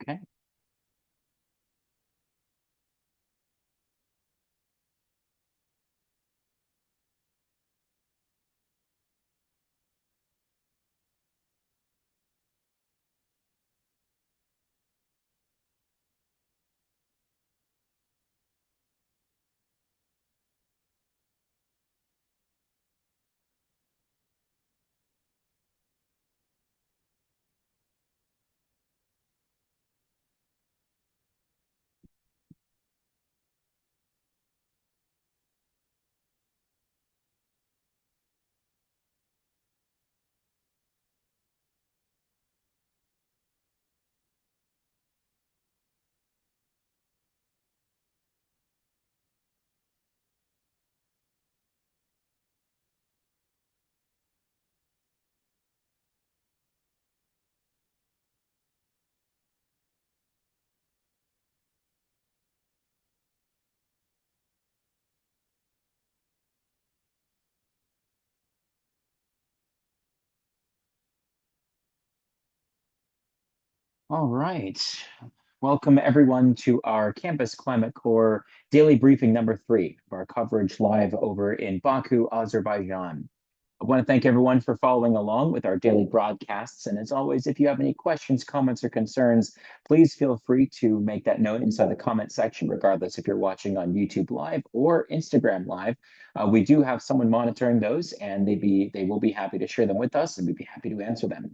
Okay. All right. Welcome everyone to our Campus Climate Corps daily briefing number 3 of our coverage live over in Baku, Azerbaijan. I want to thank everyone for following along with our daily broadcasts. And as always, if you have any questions, comments, or concerns, please feel free to make that note inside the comment section, regardless if you're watching on YouTube Live or Instagram Live. We do have someone monitoring those, and they will be happy to share them with us, and we'd be happy to answer them.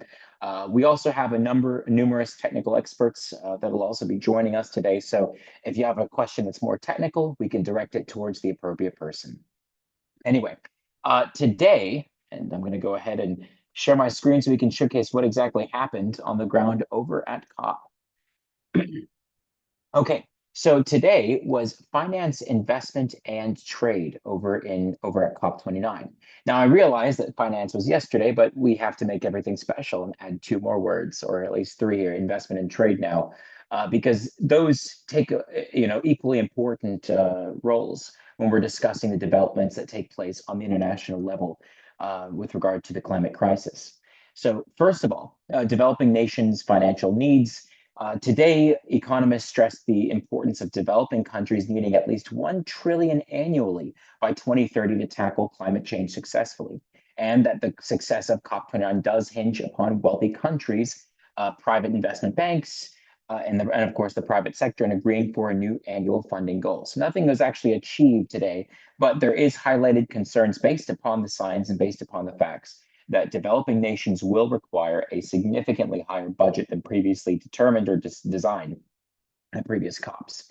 We also have numerous technical experts that will also be joining us today. So if you have a question that's more technical, we can direct it towards the appropriate person. Anyway, today, and I'm going to go ahead and share my screen so we can showcase what exactly happened on the ground over at COP. Okay, so today was finance, investment, and trade over at COP29. Now I realize that finance was yesterday, but we have to make everything special and add 2 more words, or at least 3 here, investment and trade now, because those take equally important roles when we're discussing the developments that take place on the international level with regard to the climate crisis. So first of all, developing nations' financial needs. Today, economists stress the importance of developing countries needing at least 1 trillion annually by 2030 to tackle climate change successfully, and that the success of COP29 does hinge upon wealthy countries, private investment banks, and of course the private sector, and agreeing for a new annual funding goal. So nothing was actually achieved today, but there is highlighted concerns based upon the science and based upon the facts that developing nations will require a significantly higher budget than previously determined or designed at previous COPs,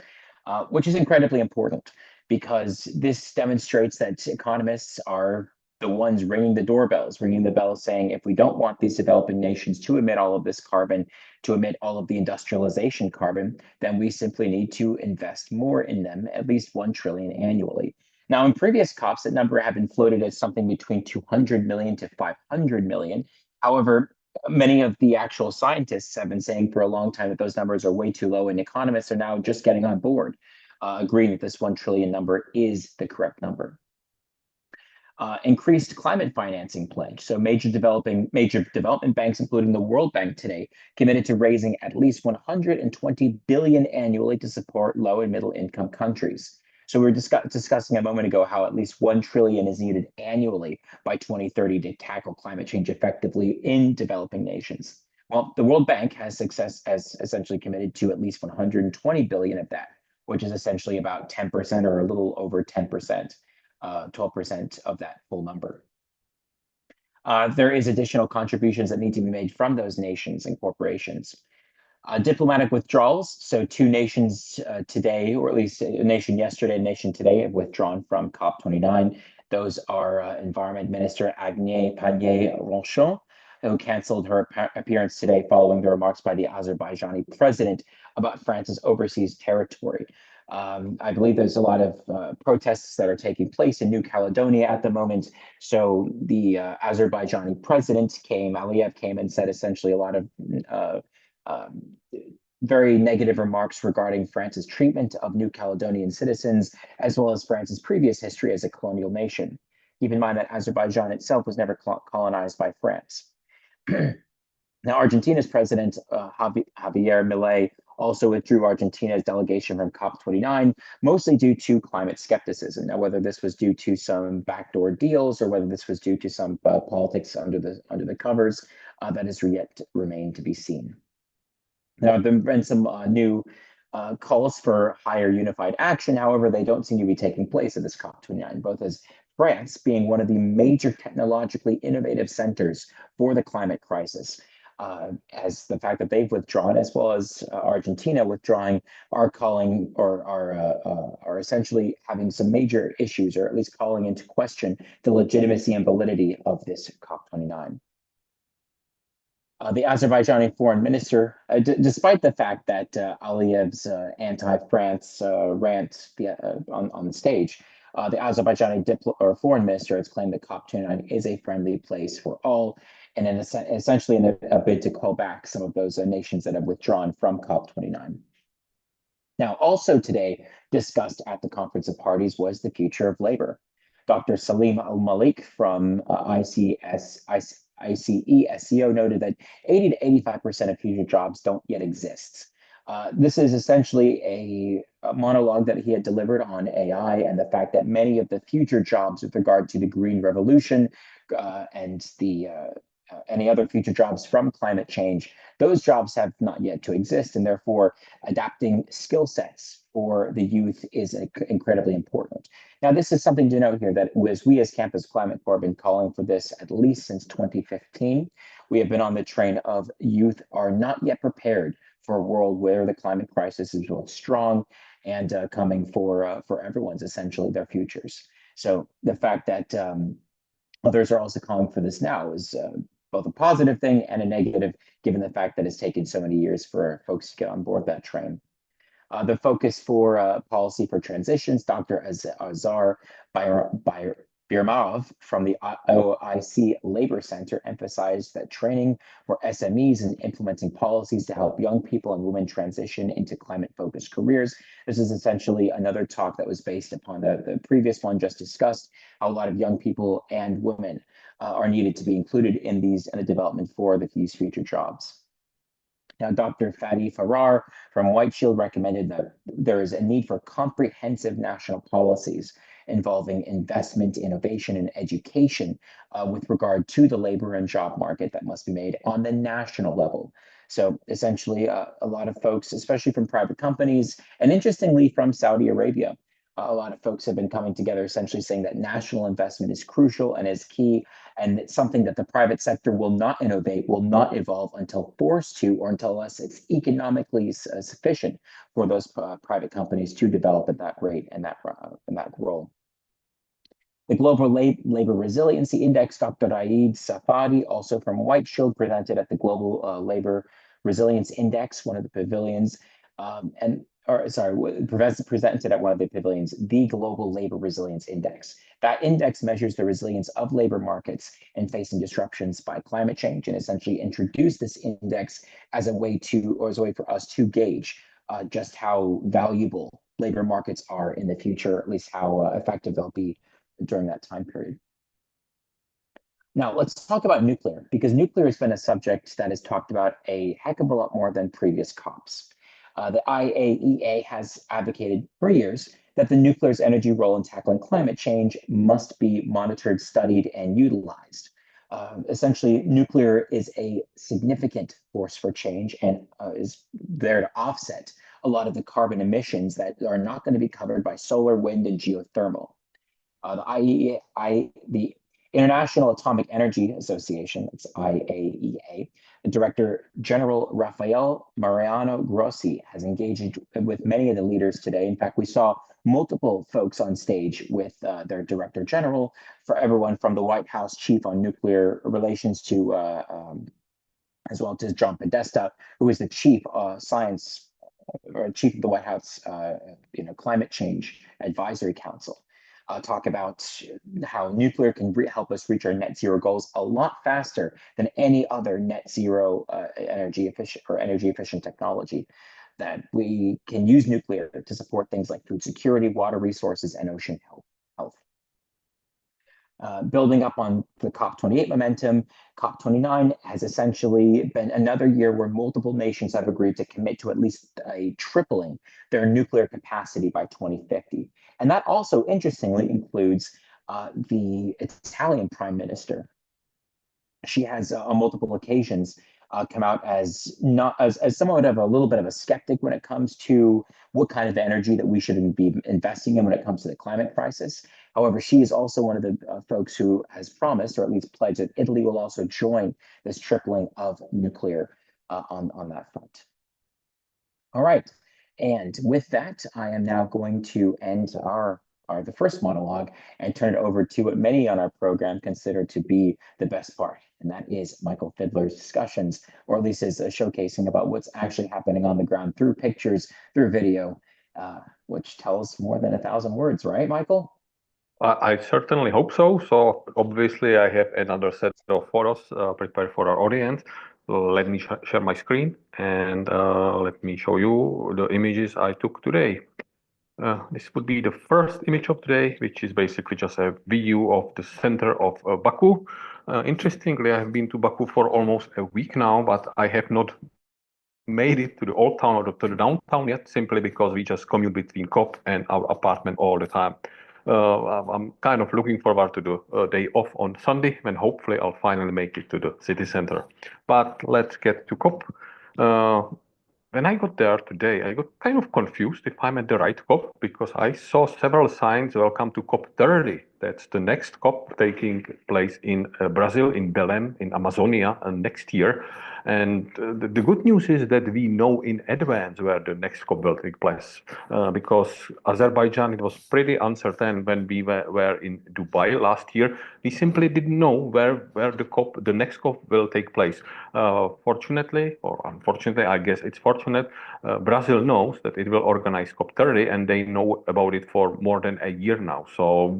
which is incredibly important because this demonstrates that economists are the ones ringing the doorbells, ringing the bells saying, if we don't want these developing nations to emit all of this carbon, to emit all of the industrialization carbon, then we simply need to invest more in them, at least 1 trillion annually. Now, in previous COPs, that number had been floated as something between 200 million to 500 million. However, many of the actual scientists have been saying for a long time that those numbers are way too low, and economists are now just getting on board, agreeing that this 1 trillion number is the correct number. Increased climate financing pledge. So major development banks, including the World Bank today, committed to raising at least 120 billion annually to support low and middle income countries. So we were discussing a moment ago how at least 1 trillion is needed annually by 2030 to tackle climate change effectively in developing nations. Well, the World Bank has essentially committed to at least 120 billion of that, which is essentially about 10% or a little over 10%. 12% of that full number. There is additional contributions that need to be made from those nations and corporations. Diplomatic withdrawals. So 2 nations today, or at least a nation yesterday, a nation today, have withdrawn from COP29. Those are Environment Minister Agnès Pannier-Runacher, who canceled her appearance today following the remarks by the Azerbaijani president about France's overseas territory. I believe there's a lot of protests that are taking place in New Caledonia at the moment. So the Azerbaijani president Aliyev came and said essentially a lot of very negative remarks regarding France's treatment of New Caledonian citizens, as well as France's previous history as a colonial nation. Keep in mind that Azerbaijan itself was never colonized by France. Now, Argentina's president, Javier Milei, also withdrew Argentina's delegation from COP29, mostly due to climate skepticism. Now, whether this was due to some backdoor deals or whether this was due to some politics under the covers, that is yet remained to be seen. Now, there have been some new calls for higher unified action. However, they don't seem to be taking place at this COP29, both as France being one of the major technologically innovative centers for the climate crisis, as the fact that they've withdrawn, as well as Argentina withdrawing, are calling or are essentially having some major issues, or at least calling into question the legitimacy and validity of this COP29. The Azerbaijani foreign minister, despite the fact that Aliyev's anti-France rant on the stage, the Azerbaijani foreign minister has claimed that COP29 is a friendly place for all, and essentially in a bid to call back some of those nations that have withdrawn from COP29. Now, also today discussed at the Conference of Parties was the future of labor. Dr. Salim Al-Malik from ICESCO noted that 80 to 85% of future jobs don't yet exist. This is essentially a monologue that he had delivered on AI and the fact that many of the future jobs with regard to the green revolution and any other future jobs from climate change, those jobs have not yet to exist, and therefore adapting skill sets for the youth is incredibly important. Now, this is something to note here that we as Campus Climate Corps have been calling for this at least since 2015. We have been on the train of youth are not yet prepared for a world where the climate crisis is both strong and coming for everyone's essentially their futures. So the fact that others are also calling for this now is both a positive thing and a negative, given the fact that it's taken so many years for folks to get on board that train. The focus for policy for transitions, Dr. Azar Birmarov from the OIC Labor Center emphasized that training for SMEs and implementing policies to help young people and women transition into climate-focused careers. This is essentially another talk that was based upon the previous one just discussed, how a lot of young people and women are needed to be included in the development for these future jobs. Now, Dr. Fadi Farrar from White Shield recommended that there is a need for comprehensive national policies involving investment, innovation, and education with regard to the labor and job market that must be made on the national level. So essentially, a lot of folks, especially from private companies, and interestingly from Saudi Arabia, a lot of folks have been coming together essentially saying that national investment is crucial and is key, and it's something that the private sector will not innovate, will not evolve until forced to, or until it's economically sufficient for those private companies to develop at that rate and that role. The Global Labor Resiliency Index, Dr. Aid Safadi, also from White Shield, presented at the Global Labor Resilience Index, one of the pavilions, presented at one of the pavilions, the Global Labor Resilience Index. That index measures the resilience of labor markets in facing disruptions by climate change, and essentially introduced this index as a way for us to gauge just how valuable labor markets are in the future, at least how effective they'll be during that time period. Now, let's talk about nuclear, because nuclear has been a subject that is talked about a heck of a lot more than previous COPs. The IAEA has advocated for years that the nuclear's energy role in tackling climate change must be monitored, studied, and utilized. Essentially, nuclear is a significant force for change and is there to offset a lot of the carbon emissions that are not going to be covered by solar, wind, and geothermal. The International Atomic Energy Association, it's IAEA, the Director General Rafael Mariano Grossi has engaged with many of the leaders today. In fact, we saw multiple folks on stage with their Director General, for everyone from the White House Chief on Nuclear Relations to as well as John Podesta, who is the Chief Science or Chief of the White House Climate Change Advisory Council. Talk about how nuclear can help us reach our net zero goals a lot faster than any other net zero energy efficient technology. That we can use nuclear to support things like food security, water resources, and ocean health. Building up on the COP28 momentum, COP29 has essentially been another year where multiple nations have agreed to commit to at least a tripling their nuclear capacity by 2050. And that also, interestingly, includes the Italian Prime Minister. She has on multiple occasions come out as not as somewhat of a little bit of a skeptic when it comes to what kind of energy that we should be investing in when it comes to the climate crisis. However, she is also one of the folks who has promised, or at least pledged, that Italy will also join this tripling of nuclear on that front. All right. And with that, I am now going to end the first monologue and turn it over to what many on our program consider to be the best part, and that is Michael Fiddler's discussions, or at least his showcasing about what's actually happening on the ground through pictures, through video, which tells more than 1,000 words, right, Michael? I certainly hope so. So obviously I have another set of photos prepared for our audience. So let me share my screen and let me show you the images I took today. This would be the first image of today, which is basically just a view of the center of Baku. Interestingly, I have been to Baku for almost a week now, but I have not made it to the old town or to the downtown yet, simply because we just commute between COP and our apartment all the time. I'm kind of looking forward to the day off on Sunday, when hopefully I'll finally make it to the city center. But let's get to COP. When I got there today, I got kind of confused if I'm at the right COP, because I saw several signs, welcome to COP30. That's the next COP taking place in Brazil, in Belém, in Amazonia, next year. And the good news is that we know in advance where the next COP will take place, because Azerbaijan, it was pretty uncertain when we were in Dubai last year. We simply didn't know where the next COP will take place. Fortunately, or unfortunately, I guess it's fortunate, Brazil knows that it will organize COP30, and they know about it for more than a year now. So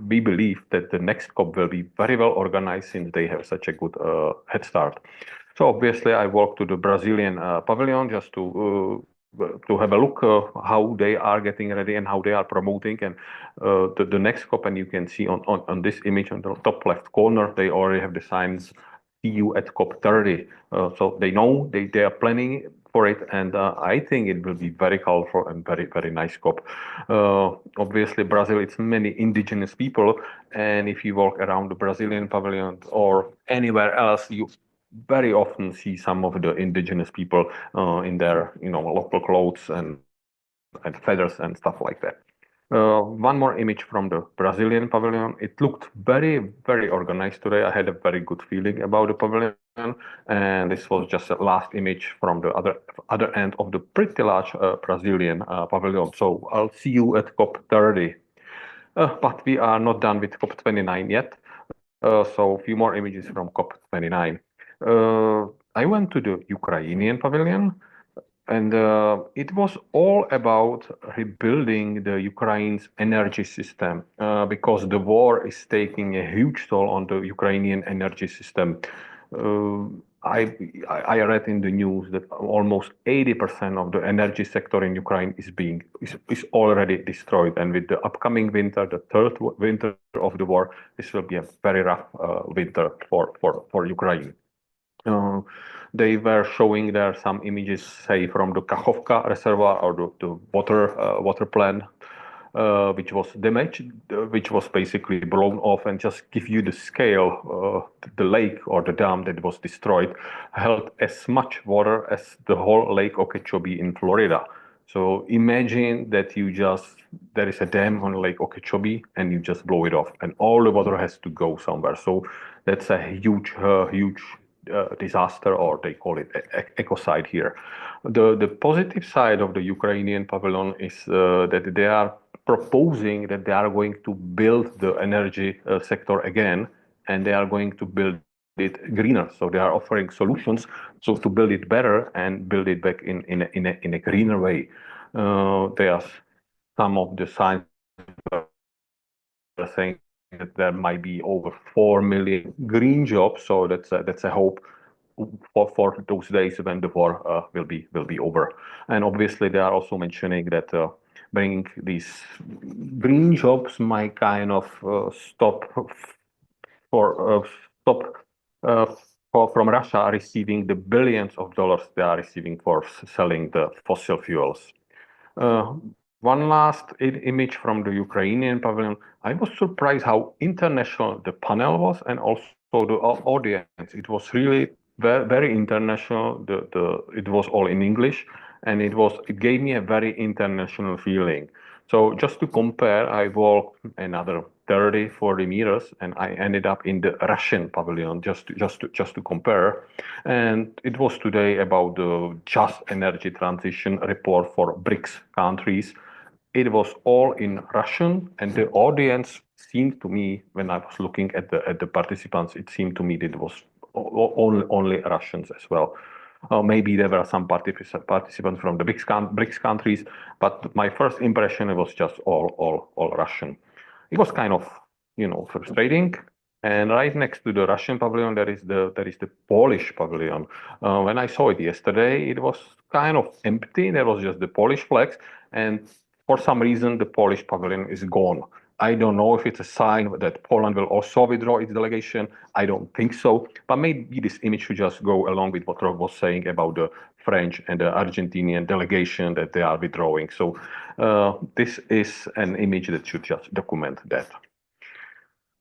we believe that the next COP will be very well organized, since they have such a good head start. So obviously, I walked to the Brazilian pavilion just to have a look how they are getting ready and how they are promoting. And the next COP, and you can see on this image on the top left corner, they already have the signs, "See you at COP30." So they know they are planning for it, and I think it will be very colorful and very nice COP. Obviously, Brazil, it's many indigenous people, and if you walk around the Brazilian pavilion or anywhere else, you very often see some of the indigenous people in their local clothes and feathers and stuff like that. One more image from the Brazilian pavilion. It looked very organized today. I had a very good feeling about the pavilion, and this was just the last image from the other end of the pretty large Brazilian pavilion. So I'll see you at COP30. But we are not done with COP29 yet. So a few more images from COP29. I went to the Ukrainian pavilion, and it was all about rebuilding the Ukraine's energy system, because the war is taking a huge toll on the Ukrainian energy system. I read in the news that almost 80% of the energy sector in Ukraine is already destroyed, and with the upcoming winter, the third winter of the war, this will be a very rough winter for Ukraine. They were showing there some images, say, from the Kakhovka reservoir, or the water plant, which was damaged, which was basically blown off, and just give you the scale, the lake or the dam that was destroyed held as much water as the whole Lake Okeechobee in Florida. So imagine that there is a dam on Lake Okeechobee, and you just blow it off, and all the water has to go somewhere. So that's a huge disaster, or they call it ecocide here. The positive side of the Ukrainian pavilion is that they are proposing that they are going to build the energy sector again, and they are going to build it greener. So they are offering solutions to build it better and build it back in a greener way. There are some of the signs are saying that there might be over 4 million green jobs. So that's a hope for those days when the war will be over. And obviously, they are also mentioning that bringing these green jobs might kind of for stop from Russia receiving the billions of dollars they are receiving for selling the fossil fuels. One last image from the Ukrainian pavilion. I was surprised how international the panel was and also the audience. It was really very international. It was all in English, and it gave me a very international feeling. So just to compare, I walked another 30, 40 meters, and I ended up in the Russian pavilion just to compare. And it was today about the just energy transition report for BRICS countries. It was all in Russian, and the audience seemed to me, when I was looking at the participants, it seemed to me that it was only Russians as well. Maybe there were some participants from the BRICS countries, but my first impression was just all Russian. It was kind of, frustrating. And right next to the Russian pavilion, there is the Polish pavilion. When I saw it yesterday, it was kind of empty. There was just the Polish flags, and for some reason, the Polish pavilion is gone. I don't know if it's a sign that Poland will also withdraw its delegation. I don't think so. But maybe this image should just go along with what Rob was saying about the French and the Argentinian delegation that they are withdrawing. So this is an image that should just document that.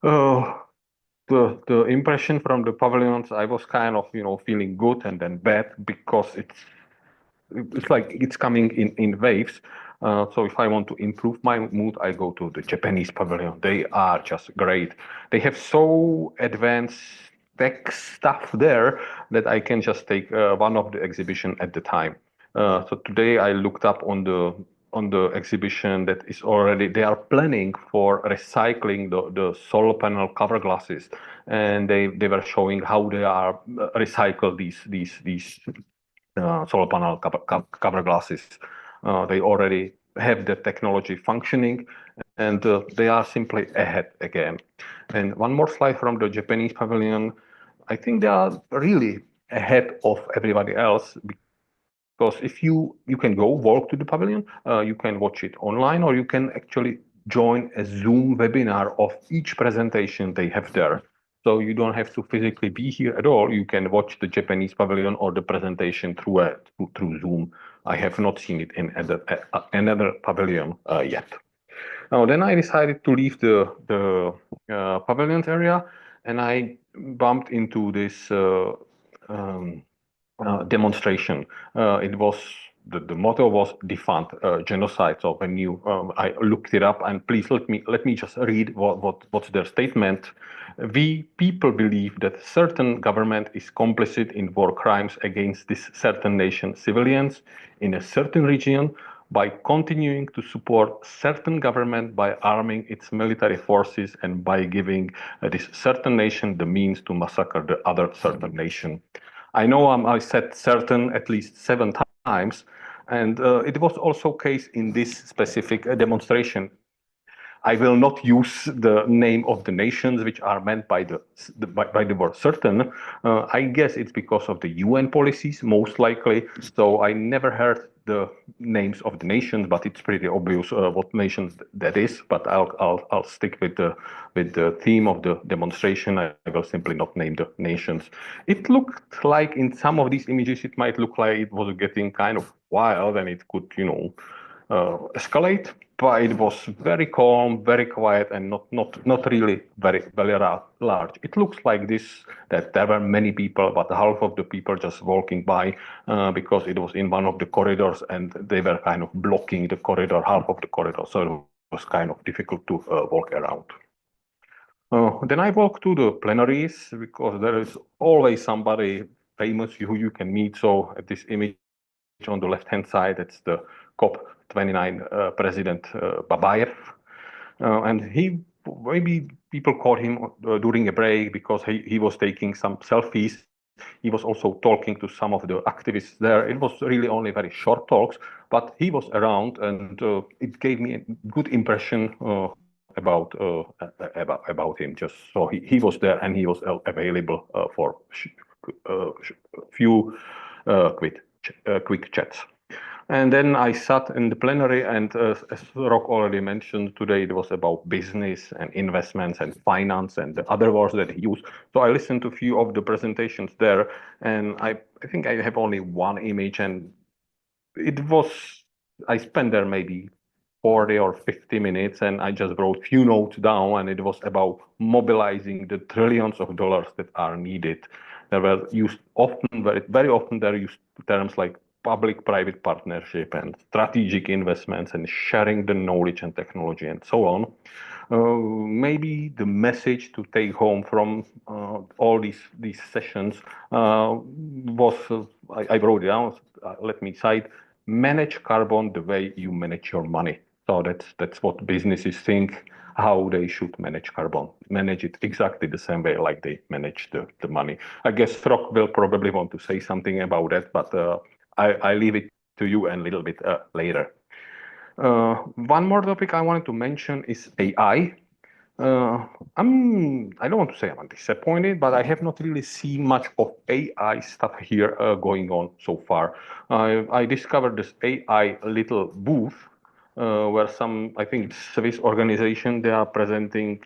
The impression from the pavilions, I was kind of feeling good and then bad because it's like it's coming in waves. So if I want to improve my mood, I go to the Japanese pavilion. They are just great. They have so advanced tech stuff there that I can just take one of the exhibition at the time. So today I looked up on the exhibition that is already, they are planning for recycling the solar panel cover glasses, and they were showing how they are recycle these solar panel cover glasses. They already have the technology functioning, and they are simply ahead again. And one more slide from the Japanese pavilion. I think they are really ahead of everybody else, because if you can go walk to the pavilion, you can watch it online, or you can actually join a Zoom webinar of each presentation they have there. So you don't have to physically be here at all. You can watch the Japanese pavilion or the presentation through Zoom. I have not seen it in another pavilion yet. Now, then I decided to leave the pavilions area, and I bumped into this demonstration. It was the motto was defund genocide. So when I looked it up, and please let me just read what's their statement. We people believe that certain government is complicit in war crimes against this certain nation civilians in a certain region by continuing to support certain government by arming its military forces and by giving this certain nation the means to massacre the other certain nation. I know I said certain at least 7 times, and it was also case in this specific demonstration. I will not use the name of the nations which are meant by the word certain. I guess it's because of the UN policies, most likely. So I never heard the names of the nations, but it's pretty obvious what nations that is. But I'll stick with the theme of the demonstration. I will simply not name the nations. It looked like in some of these images, it might look like it was getting kind of wild, and it could, escalate. But it was very calm, very quiet, and not really very large. It looks like this, that there were many people, but half of the people just walking by because it was in one of the corridors, and they were kind of blocking the corridor, half of the corridor. So it was kind of difficult to walk around. Then I walked to the plenaries because there is always somebody famous who you can meet. So at this image on the left-hand side, that's the COP29 President Babayev. And maybe people caught him during a break because he was taking some selfies. He was also talking to some of the activists there. It was really only very short talks, but he was around, and it gave me a good impression about him. Just so he was there, and he was available for few quick chats. And then I sat in the plenary, and as Rock already mentioned, today it was about business and investments and finance and the other words that he used. So I listened to a few of the presentations there, and I think I have only one image, and it was, I spent there maybe 40 or 50 minutes, and I just wrote few notes down, and it was about mobilizing the trillions of dollars that are needed. There were used often, very often there are used terms like public-private partnership and strategic investments and sharing the knowledge and technology and so on. Maybe the message to take home from all these sessions was, I wrote it down, let me cite, manage carbon the way you manage your money. So that's what businesses think, how they should manage carbon, manage it exactly the same way like they manage the money. I guess Rock will probably want to say something about that, but I leave it to you and a little bit later. One more topic I wanted to mention is AI. I don't want to say I'm disappointed, but I have not really seen much of AI stuff here going on so far. I discovered this AI little booth where some, I think it's Swiss organization, they are presenting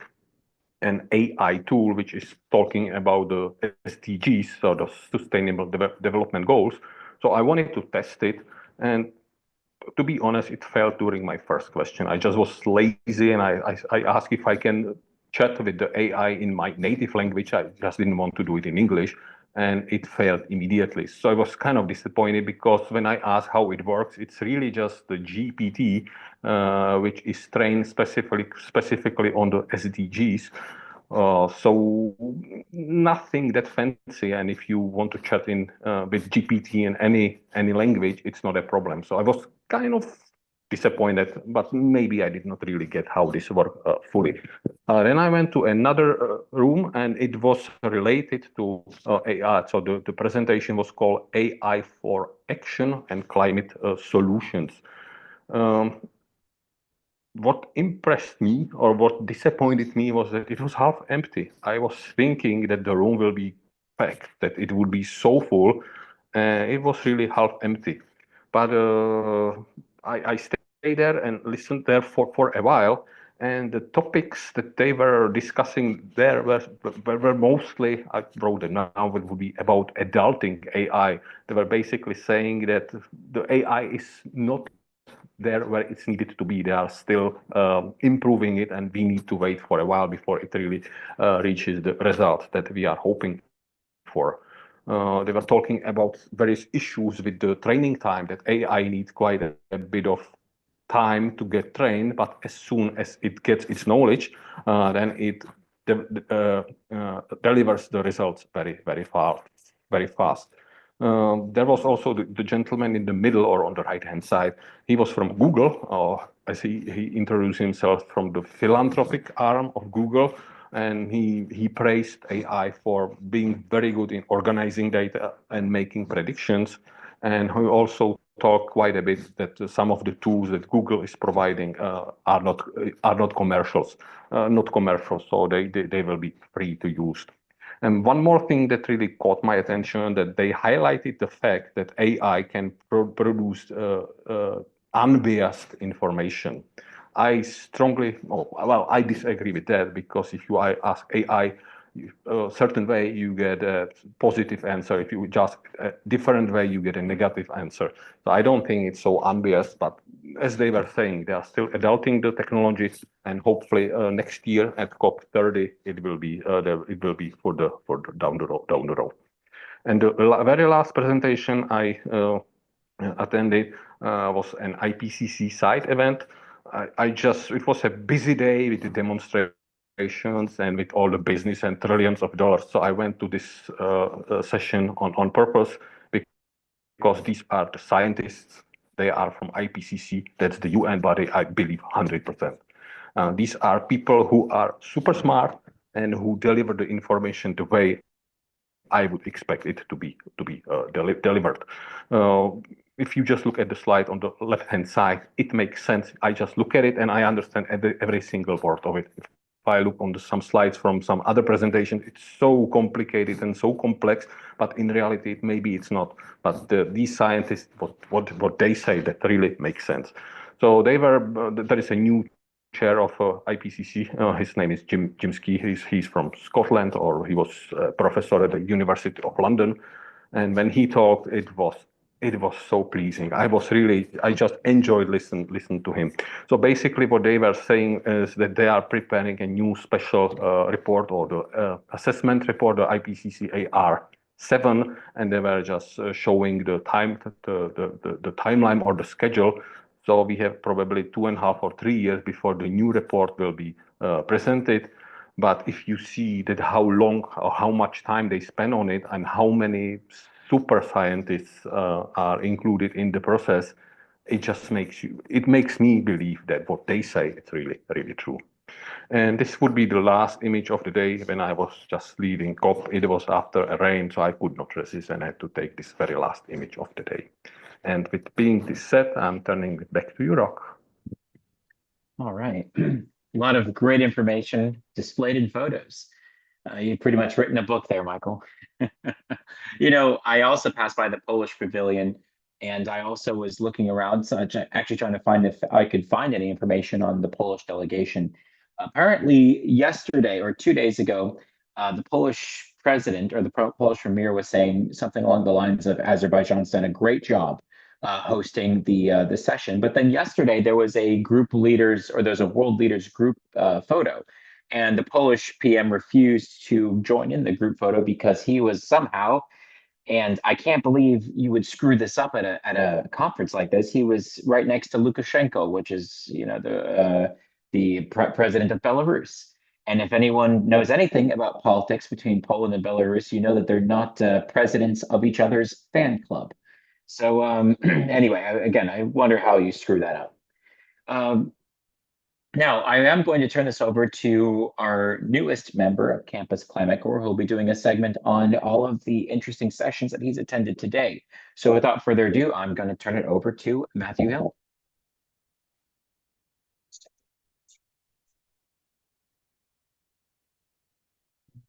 an AI tool which is talking about the SDGs, so the Sustainable Development Goals. So I wanted to test it, and to be honest, it failed during my first question. I just was lazy, and I asked if I can chat with the AI in my native language. I just didn't want to do it in English, and it failed immediately. So I was kind of disappointed because when I asked how it works, it's really just the GPT, which is trained specifically on the SDGs. So nothing that fancy, and if you want to chat in with GPT in any language, it's not a problem. So I was kind of disappointed, but maybe I did not really get how this worked fully. Then I went to another room, and it was related to AI. So the presentation was called AI for Action and Climate Solutions. What impressed me or what disappointed me was that it was half empty. I was thinking that the room will be packed, that it would be so full. It was really half empty. But I stayed there and listened there for a while. And the topics that they were discussing there were mostly, I wrote it now, it would be about adulting AI. They were basically saying that the AI is not there where it's needed to be. They are still improving it, and we need to wait for a while before it really reaches the result that we are hoping for. They were talking about various issues with the training time, that AI needs quite a bit of time to get trained, but as soon as it gets its knowledge, then it delivers the results very fast, very fast. There was also the gentleman in the middle or on the right-hand side. He was from Google. As he introduced himself from the philanthropic arm of Google, and he praised AI for being very good in organizing data and making predictions. And he also talked quite a bit that some of the tools that Google is providing are not commercials, not commercial, so they will be free to use. And one more thing that really caught my attention, that they highlighted the fact that AI can produce unbiased information. I I disagree with that, because if you ask AI a certain way, you get a positive answer. If you just a different way, you get a negative answer. So I don't think it's so unbiased, but as they were saying, they are still adulting the technology, and hopefully next year at COP30 it will be for the down the road. And the very last presentation I attended was an IPCC side event. It was a busy day with the demonstrations and with all the business and trillions of dollars. So I went to this session on purpose, because these are the scientists. They are from IPCC. That's the UN body, I believe, 100%. These are people who are super smart and who deliver the information the way I would expect it to be delivered. If you just look at the slide on the left-hand side, it makes sense. I just look at it and I understand every single word of it if I read it. I look on some slides from some other presentation, it's so complicated and so complex, but in reality, maybe it's not. But these scientists, what they say, that really makes sense. So there is a new chair of IPCC. His name is Jim Ski. He's from Scotland, or he was a professor at the University of London. And when he talked, it was so pleasing. I just enjoyed listen to him. So basically, what they were saying is that they are preparing a new special report, or the assessment report, the IPCC AR7, and they were just showing the timeline or the schedule. So we have probably 2.5 or 3 years before the new report will be presented. But if you see that how long or how much time they spend on it and how many super scientists are included in the process, it makes me believe that what they say is really, really true. And this would be the last image of the day when I was just leaving COP. It was after a rain, so I could not resist and I had to take this very last image of the day. And with being this said, I'm turning it back to you, Rock. All right. A lot of great information displayed in photos. You've pretty much written a book there, Michael. I also passed by the Polish pavilion, and I also was looking around, so actually trying to find if I could find any information on the Polish delegation. Apparently, yesterday or 2 days ago, the Polish president or the Polish premier was saying something along the lines of Azerbaijan's done a great job hosting the session. But then yesterday there was a group leaders or there's a world leaders group photo, and the Polish PM refused to join in the group photo because he was somehow, and I can't believe you would screw this up at a conference like this. He was right next to Lukashenko, which is the president of Belarus. And if anyone knows anything about politics between Poland and Belarus, you know that they're not presidents of each other's fan club. So anyway, again, I wonder how you screw that up. Um, Now, I am going to turn this over to our newest member of Campus Climate Corps, who will be doing a segment on all of the interesting sessions that he's attended today. So without further ado, I'm going to turn it over to Matthew Hill.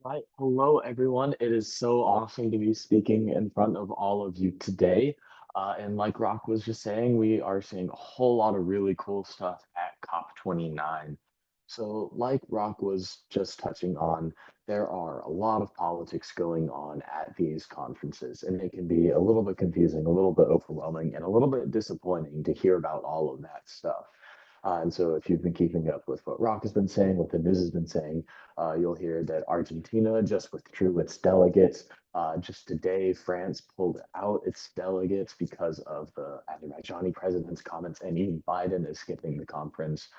Right. Hello, everyone. It is so awesome to be speaking in front of all of you today. And like Rock was just saying, we are seeing a whole lot of really cool stuff at COP29. So, like Rock was just touching on, there are a lot of politics going on at these conferences, and it can be a little bit confusing, a little bit overwhelming, and a little bit disappointing to hear about all of that stuff. And so, if you've been keeping up with what Rock has been saying, what the news has been saying, you'll hear that Argentina just withdrew its delegates. Just today, France pulled out its delegates because of the Azerbaijani president's comments, and even Biden is skipping the conference.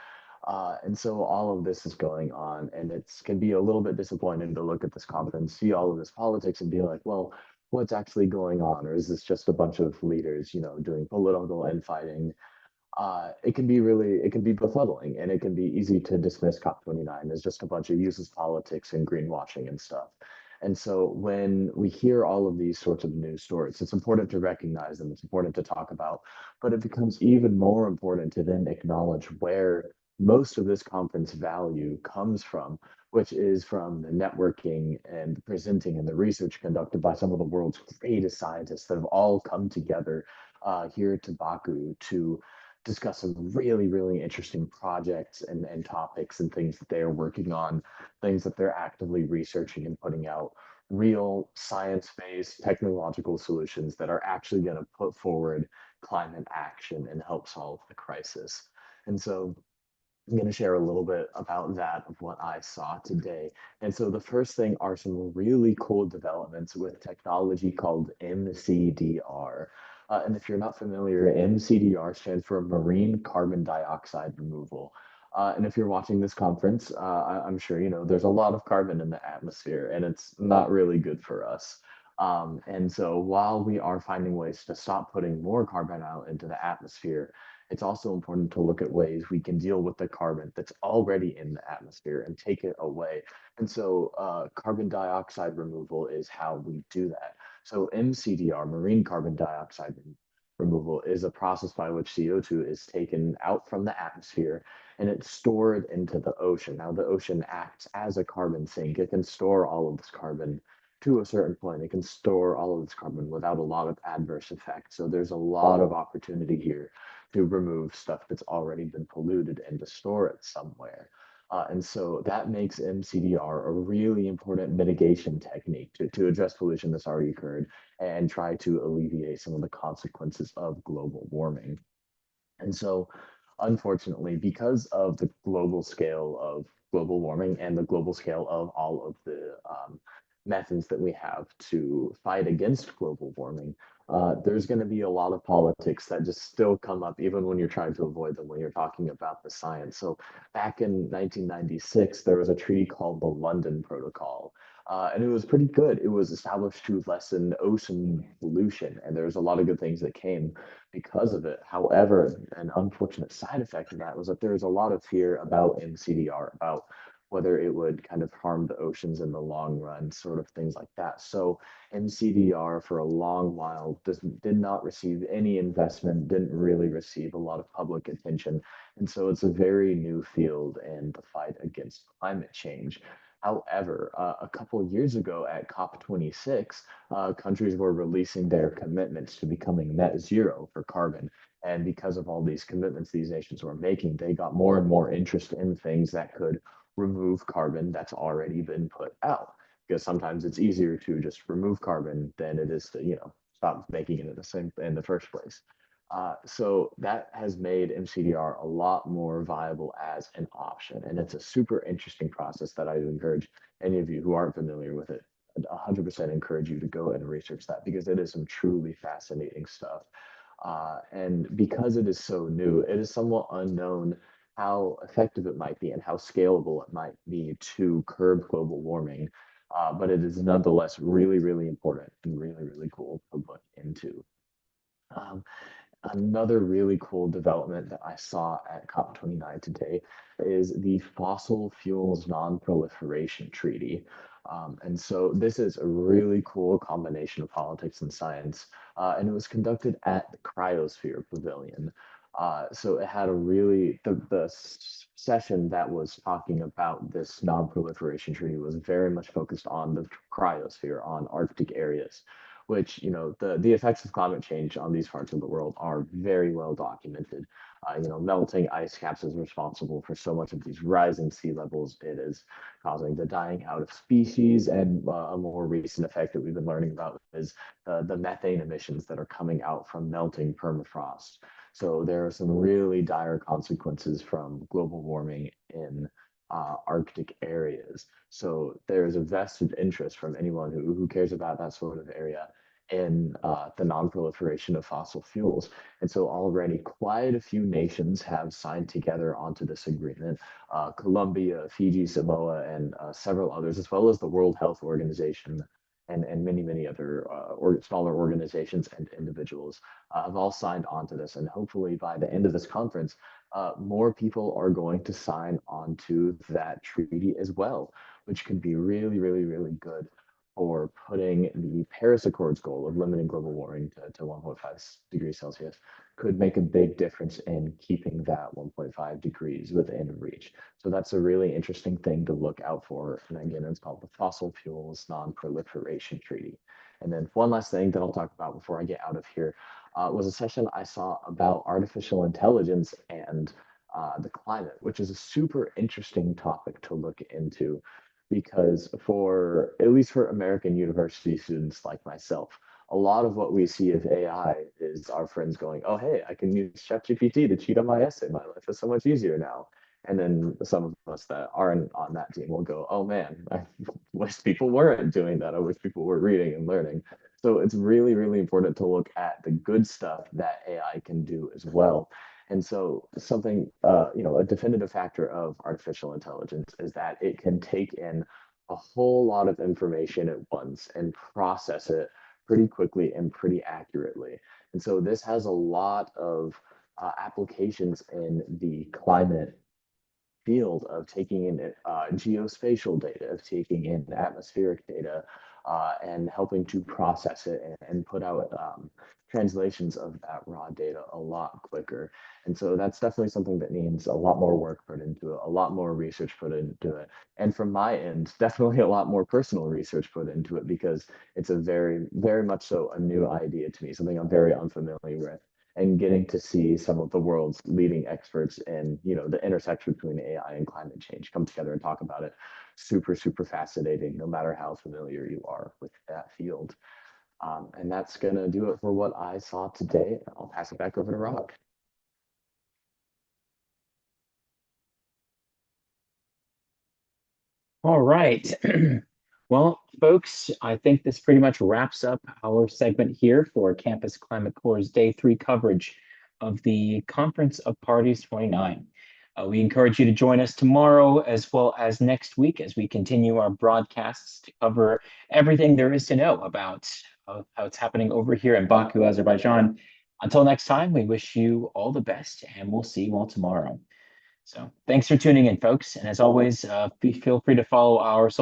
And so all of this is going on, and it can be a little bit disappointing to look at this conference, see all of this politics, and be like, well, what's actually going on? Or is this just a bunch of leaders, doing political infighting? It can be befuddling, and it can be easy to dismiss COP29 as just a bunch of useless politics and greenwashing and stuff. And so when we hear all of these sorts of news stories, it's important to recognize them, it's important to talk about, but it becomes even more important to then acknowledge where most of this conference value comes from, which is from the networking and the presenting and the research conducted by some of the world's greatest scientists that have all come together here to Baku to discuss some really, really interesting projects and topics and things that they are working on, things that they're actively researching and putting out, real science-based technological solutions that are actually going to put forward climate action and help solve the crisis. And so I'm going to share a little bit about that of what I saw today. And so the first thing are some really cool developments with technology called MCDR. And if you're not familiar, MCDR stands for Marine Carbon Dioxide Removal. And if you're watching this conference, I'm sure you know there's a lot of carbon in the atmosphere, and it's not really good for us. And so while we are finding ways to stop putting more carbon out into the atmosphere, it's also important to look at ways we can deal with the carbon that's already in the atmosphere and take it away. And so carbon dioxide removal is how we do that. So MCDR, marine carbon dioxide removal is a process by which CO2 is taken out from the atmosphere and it's stored into the ocean. Now, the ocean acts as a carbon sink. It can store all of this carbon to a certain point. It can store all of this carbon without a lot of adverse effects. So there's a lot of opportunity here to remove stuff that's already been polluted and to store it somewhere. And so that makes MCDR a really important mitigation technique to address pollution that's already occurred and try to alleviate some of the consequences of global warming. And so, unfortunately, because of the global scale of global warming and the global scale of all of the methods that we have to fight against global warming, there's going to be a lot of politics that just still come up, even when you're trying to avoid them, when you're talking about the science. So, back in 1996, there was a treaty called the London Protocol. And it was pretty good. It was established to lessen ocean pollution, and there was a lot of good things that came because of it. However, an unfortunate side effect of that was that there was a lot of fear about MCDR, about whether it would kind of harm the oceans in the long run, sort of things like that. So MCDR for a long while did not receive any investment, didn't really receive a lot of public attention. And so it's a very new field in the fight against climate change. However, a couple of years ago at COP26, countries were releasing their commitments to becoming net zero for carbon. And because of all these commitments these nations were making, they got more and more interest in things that could remove carbon that's already been put out. Because sometimes it's easier to just remove carbon than it is to, stop making it in the first place. So that has made MCDR a lot more viable as an option. And it's a super interesting process that I would encourage any of you who aren't familiar with it, 100% encourage you to go and research that because it is some truly fascinating stuff. And because it is so new, it is somewhat unknown how effective it might be and how scalable it might be to curb global warming. But it is nonetheless really, really important and really, really cool to look into. Um, Another really cool development that I saw at COP29 today is the Fossil Fuels Non-Proliferation Treaty. And so this is a really cool combination of politics and science, and it was conducted at the Cryosphere Pavilion. So it had a really, session that was talking about this non-proliferation treaty was very much focused on the cryosphere, on Arctic areas which the effects of climate change on these parts of the world are very well documented. Melting ice caps is responsible for so much of these rising sea levels. It is causing the dying out of species, and a more recent effect that we've been learning about is the methane emissions that are coming out from melting permafrost. So there are some really dire consequences from global warming in Arctic areas. So there's a vested interest from anyone who cares about that sort of area in the non-proliferation of fossil fuels. And so already quite a few nations have signed together onto this agreement. Colombia, Fiji, Samoa, and several others, as well as the World Health Organization and many, many other smaller organizations and individuals have all signed onto this. And hopefully by the end of this conference, more people are going to sign onto that treaty as well, which can be really, really, really good for putting the Paris Accords goal of limiting global warming to 1.5 degrees Celsius could make a big difference in keeping that 1.5 degrees within reach. So that's a really interesting thing to look out for. And again, it's called the Fossil Fuels Non-Proliferation Treaty. And then one last thing that I'll talk about before I get out of here was a session I saw about artificial intelligence and the climate, which is a super interesting topic to look into because for at least for American university students like myself, a lot of what we see of AI is our friends going, "Oh, hey, I can use ChatGPT to cheat on my essay. My life is so much easier now." And then some of us that aren't on that team will go, "Oh man, I wish people weren't doing that. I wish people were reading and learning." So it's really, really important to look at the good stuff that AI can do as well. And so something, a definitive factor of artificial intelligence is that it can take in a whole lot of information at once and process it pretty quickly and pretty accurately. And so this has a lot of applications in the climate field of taking in geospatial data, of taking in atmospheric data, and helping to process it and put out translations of that raw data a lot quicker. And so that's definitely something that needs a lot more work put into it, a lot more research put into it. And from my end, definitely a lot more personal research put into it, because it's a very, very much so a new idea to me, something I'm very unfamiliar with. And getting to see some of the world's leading experts in, the intersection between AI and climate change come together and talk about it, super, super fascinating, no matter how familiar you are with that field. And that's going to do it for what I saw today. I'll pass it back over to Rock. All right. Well, folks, I think this pretty much wraps up our segment here for Campus Climate Corps' Day 3 coverage of the Conference of Parties 29. We encourage you to join us tomorrow as well as next week as we continue our broadcasts to cover everything there is to know about how it's happening over here in Baku, Azerbaijan. Until next time, we wish you all the best, and we'll see you all tomorrow. So thanks for tuning in, folks. And as always, feel free to follow our social